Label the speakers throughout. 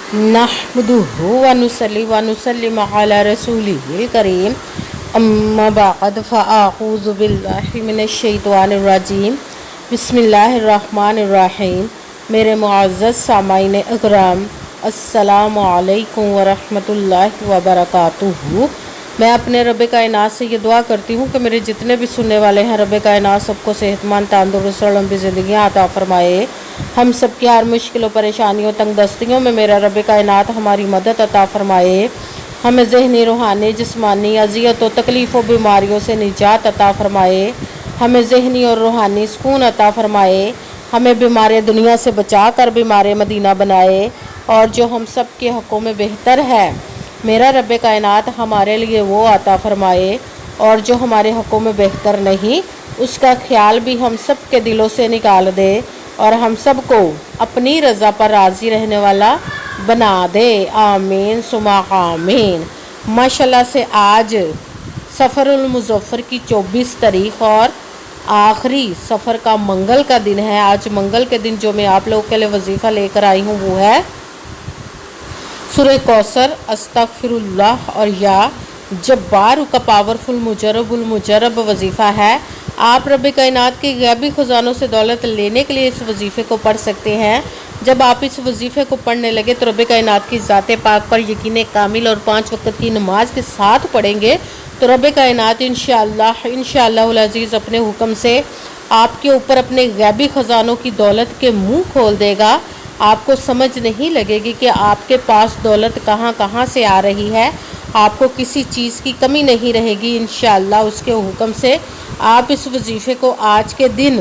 Speaker 1: नहमदुहु व नुसल्ली व नुसल्लिम अला रसूलिहिल करीम अम्मा बअद फ़अऊज़ु बिल्लाहि मिनश शैतानिर रजीम बिस्मिल्लाहिर रहमानिर रहीम। मेरे मुअज़्ज़ज़ सामाईन इकराम, अस्सलामु अलैकुम व रहमतुल्लाहि व बरकातुहू। मैं अपने रब कायनात से ये दुआ करती हूँ कि मेरे जितने भी सुनने वाले हैं, रब कायनात सबको सेहतमंद, तंदुरुस्त और लंबी ज़िंदगियाँ अता फरमाए। हम सब की हर मुश्किलों, परेशानियों, तंगदस्तियों में मेरा रब कायनात हमारी मदद अता फरमाए। हमें ज़हनी, रूहानी, जिस्मानी अज़ियतों, तकलीफ़ों, बीमारियों से निजात अता फरमाए। हमें ज़हनी और रूहानी सुकून अता फरमाए। हमें बीमार दुनिया से बचा कर बीमार मदीना बनाए, और जो हम सब के हक़ों में बेहतर है मेरा रब कायनात हमारे लिए वो अता फरमाए, और जो हमारे हक़ों में बेहतर नहीं उसका ख्याल भी हम सब के दिलों से निकाल दे, और हम सब को अपनी रज़ा पर राज़ी रहने वाला बना दे। आमीन सुमा आमीन। माशाल्लाह से आज सफ़रुल मुज़फ़्फ़र की 24 तारीख़ और आखिरी सफ़र का मंगल का दिन है। आज मंगल के दिन जो मैं आप लोगों के लिए वजीफ़ा लेकर आई हूँ वो है सूरह कौसर, अस्तगफिरुल्लाह और या जब्बार का पावरफुल मुजरब वजीफ़ा है। आप रब कायनात के गैबी ख़ज़ानों से दौलत लेने के लिए इस वजीफ़े को पढ़ सकते हैं। जब आप इस वजीफ़े को पढ़ने लगे तो रब कायनात की ज़ात पाक पर यकीन कामिल और 5 वक्त की नमाज के साथ पढ़ेंगे तो रब कायनात इंशाअल्लाह अज़ीज़ अपने हुक्म से आपके ऊपर अपने गैबी ख़ज़ानों की दौलत के मुँह खोल देगा। आपको समझ नहीं लगेगी कि आपके पास दौलत कहाँ कहाँ से आ रही है। आपको किसी चीज़ की कमी नहीं रहेगी इंशाअल्लाह उसके हुक्म से। आप इस वजीफ़े को आज के दिन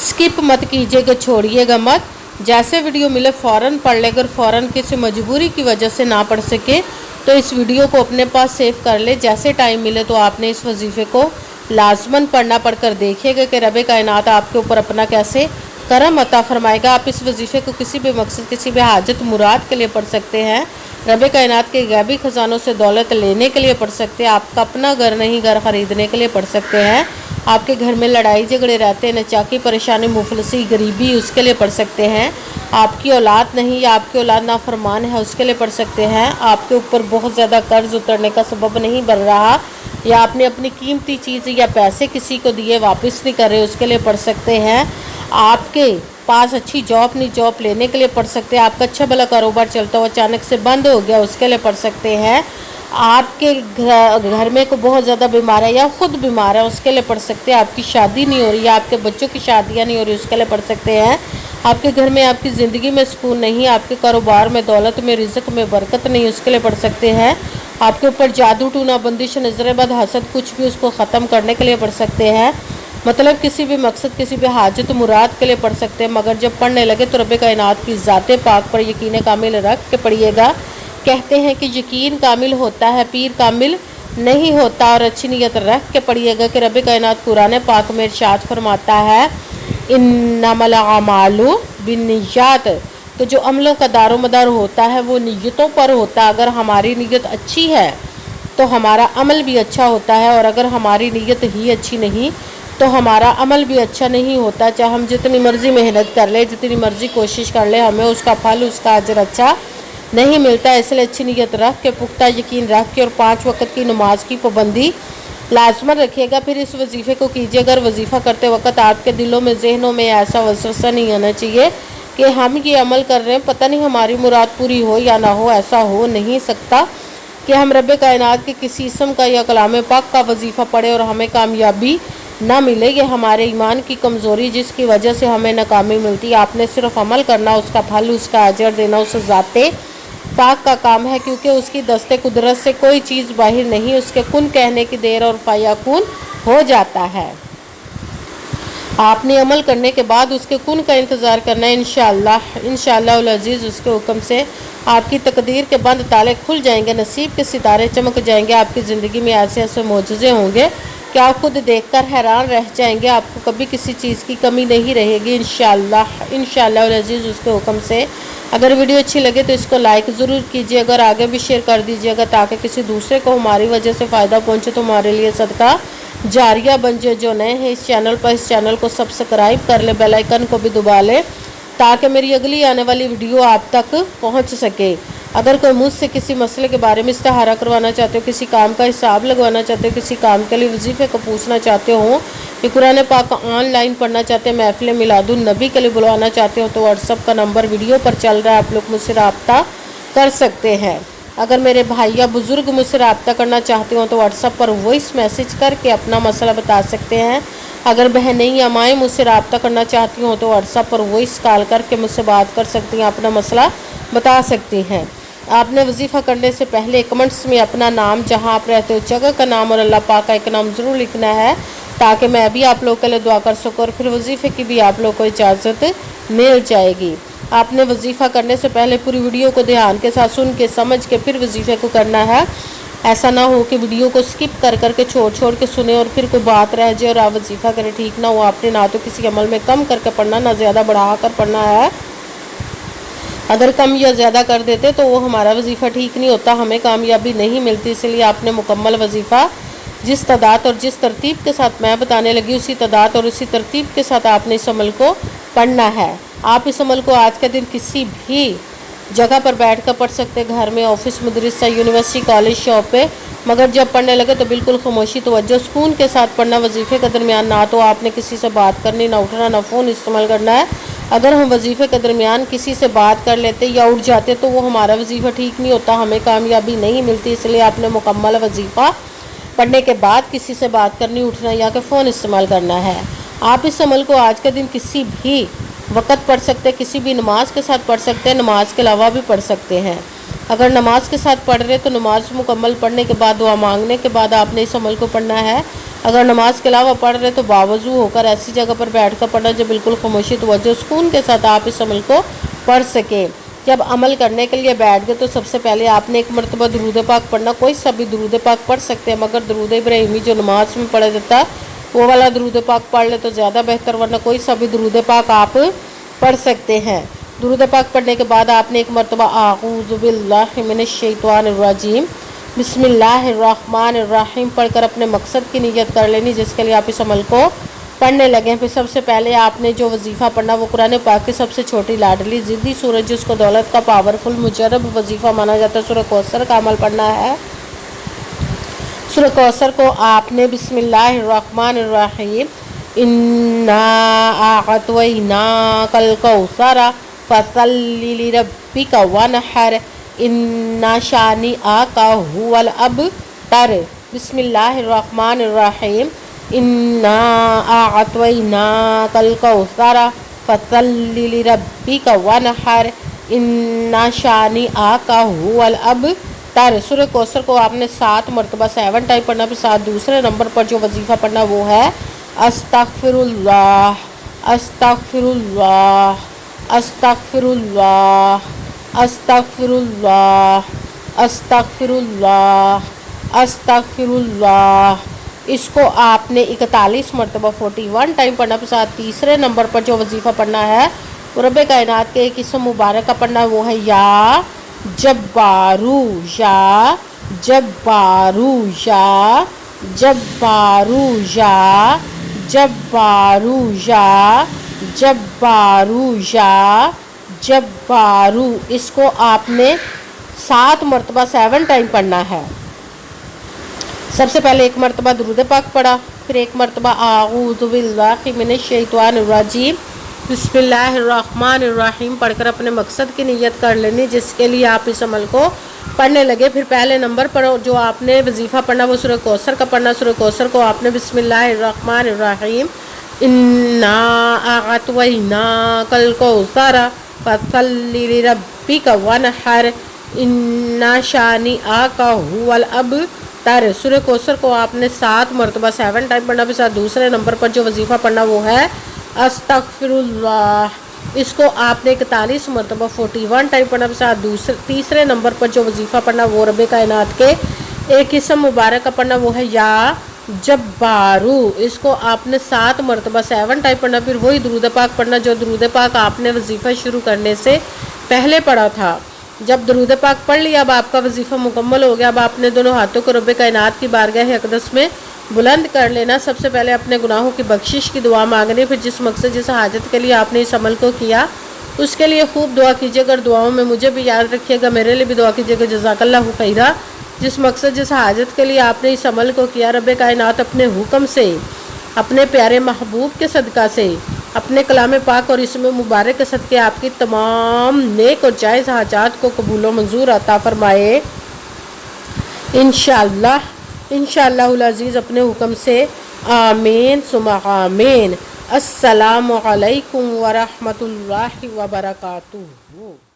Speaker 1: स्किप मत कीजिएगा, छोड़िएगा मत। जैसे वीडियो मिले फ़ौरन पढ़ ले। अगर फ़ौरन किसी मजबूरी की वजह से ना पढ़ सके तो इस वीडियो को अपने पास सेव कर ले। जैसे टाइम मिले तो आपने इस वजीफ़े को लाजमन पढ़ना, पढ़कर देखिएगा कि रब कायनात आपके ऊपर अपना कैसे करम अता फरमाएगा। आप इस वजीफ़े को किसी भी मकसद, किसी भी हाजत मुराद के लिए पढ़ सकते हैं। रब कायनात के गैबी ख़ज़ानों से दौलत लेने के लिए पढ़ सकते हैं। आपका अपना घर नहीं, घर ख़रीदने के लिए पढ़ सकते हैं। आपके घर में लड़ाई झगड़े रहते हैं, नचाकी, परेशानी, मुफलसी, गरीबी, उसके लिए पढ़ सकते हैं। आपकी औलाद नहीं या आपकी औलाद नाफरमान है उसके लिए पढ़ सकते हैं। आपके ऊपर बहुत ज़्यादा कर्ज उतरने का सबब नहीं बन रहा, या आपने अपनी कीमती चीज़ या पैसे किसी को दिए वापस नहीं कर रहे उसके लिए पढ़ सकते हैं। आपके पास अच्छी जॉब नहीं, जॉब लेने के लिए पढ़ सकते हैं। आपका अच्छा भला कारोबार चलता हुआ अचानक से बंद हो गया उसके लिए पढ़ सकते हैं। आपके घर में को बहुत ज़्यादा बीमार है या ख़ुद बीमार है उसके लिए पढ़ सकते हैं। आपकी शादी नहीं हो रही या आपके बच्चों की शादियां नहीं हो रही उसके लिए पढ़ सकते हैं। आपके घर में, आपकी ज़िंदगी में सुकून नहीं, आपके कारोबार में, दौलत में, रिज़्क़ में बरकत नहीं उसके लिए पढ़ सकते हैं। आपके ऊपर जादू, टूना, बंदिश, नज़र बद, हसद, कुछ भी उसको ख़त्म करने के लिए पढ़ सकते हैं। मतलब किसी भी मकसद, किसी भी हाजत मुराद के लिए पढ़ सकते हैं। मगर जब पढ़ने लगे तो रब कायनात की ज़ात पाक पर यकीन कामिल रख के पढ़िएगा। कहते हैं कि यकीन कामिल होता है, पीर कामिल नहीं होता। और अच्छी नीयत रख के पढ़िएगा कि रब कायनात कुरान पाक में इरशाद फरमाता है इन्नमल अमालु बिन्नियात। तो जो अमलों का दारोमदार होता है वो नीयतों पर होता है। अगर हमारी नीयत अच्छी है तो हमारा अमल भी अच्छा होता है, और अगर हमारी नीयत ही अच्छी नहीं तो हमारा अमल भी अच्छा नहीं होता। चाहे हम जितनी मर्ज़ी मेहनत कर ले, जितनी मर्ज़ी कोशिश कर ले, हमें उसका फल, उसका अजर अच्छा नहीं मिलता। इसलिए अच्छी नीयत रख के, पुख्ता यकीन रख के, और 5 वक्त की नमाज की पाबंदी लाजमन रखिएगा। फिर इस वजीफ़े को कीजिए। अगर वजीफ़ा करते वक्त आपके दिलों में, जहनों में ऐसा वसवसा नहीं आना चाहिए कि हम ये अमल कर रहे हैं, पता नहीं हमारी मुराद पूरी हो या ना हो। ऐसा हो नहीं सकता कि हम रब कायनात के किसी इसम का या कलाम पाक का वजीफ़ा पढ़े और हमें कामयाबी ना मिले। ये हमारे ईमान की कमज़ोरी जिसकी वजह से हमें नाकामी मिलती है। आपने सिर्फ अमल करना, उसका फल, उसका अजर देना उस ज़ाते पाक का काम है, क्योंकि उसकी दस्ते कुदरत से कोई चीज़ बाहर नहीं। उसके कुन कहने की देर और फयाकुन हो जाता है। आपने अमल करने के बाद उसके कुन का इंतज़ार करना है। इंशाअल्लाह अज़ीज़ उसके हुक्म से आपकी तकदीर के बंद ताले खुल जाएंगे, नसीब के सितारे चमक जाएंगे। आपकी ज़िंदगी में ऐसे ऐसे मोजज़े होंगे कि आप खुद देखकर हैरान रह जाएंगे। आपको कभी किसी चीज़ की कमी नहीं रहेगी इंशाअल्लाह अज़ीज़ उसके हुक्म से। अगर वीडियो अच्छी लगे तो इसको लाइक ज़रूर कीजिए, अगर आगे भी शेयर कर दीजिएगा ताकि किसी दूसरे को हमारी वजह से फ़ायदा पहुँचे तो हमारे लिए सदका जारिया बन जाए। जो नए हैं इस चैनल पर, इस चैनल को सब्सक्राइब कर ले, बेल आइकन को भी दबा ले تاکہ میری اگلی آنے والی ویڈیو آپ تک پہنچ سکے۔ اگر کوئی مجھ سے کسی مسئلے کے بارے میں استخارہ کروانا چاہتے ہو، کسی کام کا حساب لگوانا چاہتے ہو، کسی کام کے لیے وظیفے کو پوچھنا چاہتے ہو، یا قرآن پاک آن لائن پڑھنا چاہتے ہیں، محفل میلاد النبی کے لیے بلوانا چاہتے ہو، تو واٹس ایپ کا نمبر ویڈیو پر چل رہا ہے، آپ لوگ مجھ سے رابطہ کر سکتے ہیں۔ اگر میرے بھائی یا بزرگ مجھ سے رابطہ کرنا چاہتے ہوں تو واٹس ایپ پر وائس میسج کر کے اپنا مسئلہ بتا سکتے ہیں۔ اگر بہنیں یا مائیں مجھ سے رابطہ کرنا چاہتی ہوں تو واٹس ایپ پر وائس کال کر کے مجھ سے بات کر سکتی ہیں، اپنا مسئلہ بتا سکتی ہیں۔ آپ نے وظیفہ کرنے سے پہلے کمنٹس میں اپنا نام، جہاں آپ رہتے ہو جگہ کا نام اور اللہ پاک کا ایک نام ضرور لکھنا ہے، تاکہ میں بھی آپ لوگوں کے لیے دعا کر سکوں، اور پھر وظیفے کی بھی آپ لوگوں کو اجازت مل جائے گی۔ آپ نے وظیفہ کرنے سے پہلے پوری ویڈیو کو دھیان کے ساتھ سن کے سمجھ کے پھر وظیفے کو کرنا ہے۔ ایسا نہ ہو کہ ویڈیو کو سکپ کر کے چھوڑ کے سنیں اور پھر کوئی بات رہ جائے اور آپ وظیفہ کریں، ٹھیک نہ ہو۔ آپ نے نہ تو کسی عمل میں کم کر کے پڑھنا، نہ زیادہ بڑھا کر پڑھنا ہے۔ اگر کم یا زیادہ کر دیتے تو وہ ہمارا وظیفہ ٹھیک نہیں ہوتا، ہمیں کامیابی نہیں ملتی۔ اس لیے آپ نے مکمل وظیفہ جس تعداد اور جس ترتیب کے ساتھ میں بتانے لگی، اسی تعداد اور اسی ترتیب کے ساتھ آپ نے اس عمل کو پڑھنا ہے۔ آپ اس عمل کو آج کے دن کسی بھی جگہ پر بیٹھ کر پڑھ سکتے، گھر میں، آفس، مدرسہ، یونیورسٹی، کالج، شاپ پہ، مگر جب پڑھنے لگے تو بالکل خاموشی، توجہ، سکون کے ساتھ پڑھنا۔ وظیفے کے درمیان نہ تو آپ نے کسی سے بات کرنی، نہ اٹھنا، نہ فون استعمال کرنا ہے۔ اگر ہم وظیفے کے درمیان کسی سے بات کر لیتے یا اٹھ جاتے تو وہ ہمارا وظیفہ ٹھیک نہیں ہوتا، ہمیں کامیابی نہیں ملتی۔ اس لیے آپ نے مکمل وظیفہ پڑھنے کے بعد کسی سے بات کرنی، اٹھنا یا کہ فون استعمال کرنا ہے۔ آپ اس عمل کو آج کے دن کسی بھی وقت پڑھ سکتے، کسی بھی نماز کے ساتھ پڑھ سکتے ہیں، نماز کے علاوہ بھی پڑھ سکتے ہیں۔ اگر نماز کے ساتھ پڑھ رہے تو نماز مکمل پڑھنے کے بعد، دعا مانگنے کے بعد آپ نے اس عمل کو پڑھنا ہے۔ اگر نماز کے علاوہ پڑھ رہے تو باوضو ہو کر ایسی جگہ پر بیٹھ کر پڑھنا جو بالکل خاموشی، توجہ، سکون کے ساتھ آپ اس عمل کو پڑھ سکیں۔ جب عمل کرنے کے لیے بیٹھ گئے تو سب سے پہلے آپ نے ایک مرتبہ درود پاک پڑھنا۔ کوئی سا بھی درود پاک پڑھ سکتے ہیں، مگر درود ابراہیمی جو نماز میں پڑھا جاتا ہے وہ والا درود پاک پڑھ لے تو زیادہ بہتر، ورنہ کوئی سا بھی درود پاک آپ پڑھ سکتے ہیں۔ درود پاک پڑھنے کے بعد آپ نے ایک مرتبہ اعوذ باللہ من الشیطان الرجیم بسم اللہ الرحمن الرحیم پڑھ کر اپنے مقصد کی نیت کر لینی، جس کے لیے آپ اس عمل کو پڑھنے لگیں۔ پھر سب سے پہلے آپ نے جو وظیفہ پڑھنا وہ قرآن پاک کی سب سے چھوٹی لاڈلی ضدی سورج، جس کو دولت کا پاورفل مجرب وظیفہ مانا جاتا ہے، سورہ کوثر کا عمل پڑھنا ہے۔ سورہ کوثر کو آپ نے بسم اللہ الرحمن الرحیم انا اعطیناک الکوثر فصلی لربک وانحر ان شانئک ھو الابتر۔ بسم اللہ الرحمن الرحیم انا اعطیناک الکوثر فصلی لربک وانحر ان شانئک ھو الابتر۔ سورہ کوثر کو آپ نے 7 مرتبہ 7 ٹائم پڑھنا۔ پھر ساتھ دوسرے نمبر پر جو وظیفہ پڑھنا وہ ہے استغفر اللہ استغفر اللہ استغفر اللہ استغفر اللہ استغفر اللہ استغفر اللہ۔ اس کو آپ نے 41 مرتبہ 41 ٹائم پڑھنا۔ پھر ساتھ تیسرے نمبر پر جو وظیفہ پڑھنا ہے وہ رب کائنات کے ایک اسم مبارک کا پڑھنا وہ ہے یا جبارو یا جبارو یا جبارو یا جبارو یا جبارو یا جبارو۔ اس کو آپ نے 7 مرتبہ 7 ٹائم پڑھنا ہے۔ سب سے پہلے ایک مرتبہ درود پاک پڑھا، پھر ایک مرتبہ اعوذ باللہ من الشیطان الرجیم بسم اللہ الرحمن الرحیم پڑھ کر اپنے مقصد کی نیت کر لینی، جس کے لیے آپ اس عمل کو پڑھنے لگے۔ پھر پہلے نمبر پر جو آپ نے وظیفہ پڑھنا وہ سورہ کوثر کا پڑھنا۔ سورہ کوثر کو آپ نے بسم اللہ الرحمن الرحیم انا اعطیناک الکوثر فصلی لربک وانحر ان شانئک ھو الابتر۔ سورہ کوثر کو آپ نے 7 مرتبہ 7 ٹائم پڑھنا۔ پھر ساتھ دوسرے نمبر پر جو وظیفہ پڑھنا وہ ہے استغفر اللہ۔ اس کو آپ نے 41 مرتبہ 41 ٹائم پڑھنا۔ پھر ساتھ تیسرے نمبر پر جو وظیفہ پڑھنا وہ رب کائنات کے ایک اسم مبارک کا پڑھنا وہ ہے یا جبارو۔ اس کو آپ نے 7 مرتبہ 7 ٹائم پڑھنا۔ پھر وہی درود پاک پڑھنا جو درود پاک آپ نے وظیفہ شروع کرنے سے پہلے پڑھا تھا۔ جب درود پاک پڑھ لیا، اب آپ کا وظیفہ مکمل ہو گیا۔ اب آپ نے دونوں ہاتھوں کو رب کائنات کی بارگاہ اقدس میں بلند کر لینا۔ سب سے پہلے اپنے گناہوں کی بخشش کی دعا مانگنی، پھر جس مقصد جس حاجت کے لیے آپ نے اس عمل کو کیا اس کے لیے خوب دعا کیجیے گا، دعاؤں میں مجھے بھی یاد رکھیے گا، میرے لیے بھی دعا کیجیے گا۔ جزاک اللہ خیرہ۔ جس مقصد جس حاجت کے لیے آپ نے اس عمل کو کیا، رب کائنات اپنے حکم سے، اپنے پیارے محبوب کے صدقہ سے، اپنے کلام پاک اور اسم مبارک کے صدقے آپ کی تمام نیک اور جائز حاجات کو قبول و منظور عطا فرمائے انشاءاللہ العزیز اپنے حکم سے، آمین ثم آمین۔ السلام علیکم ورحمۃ اللہ وبرکاتہ۔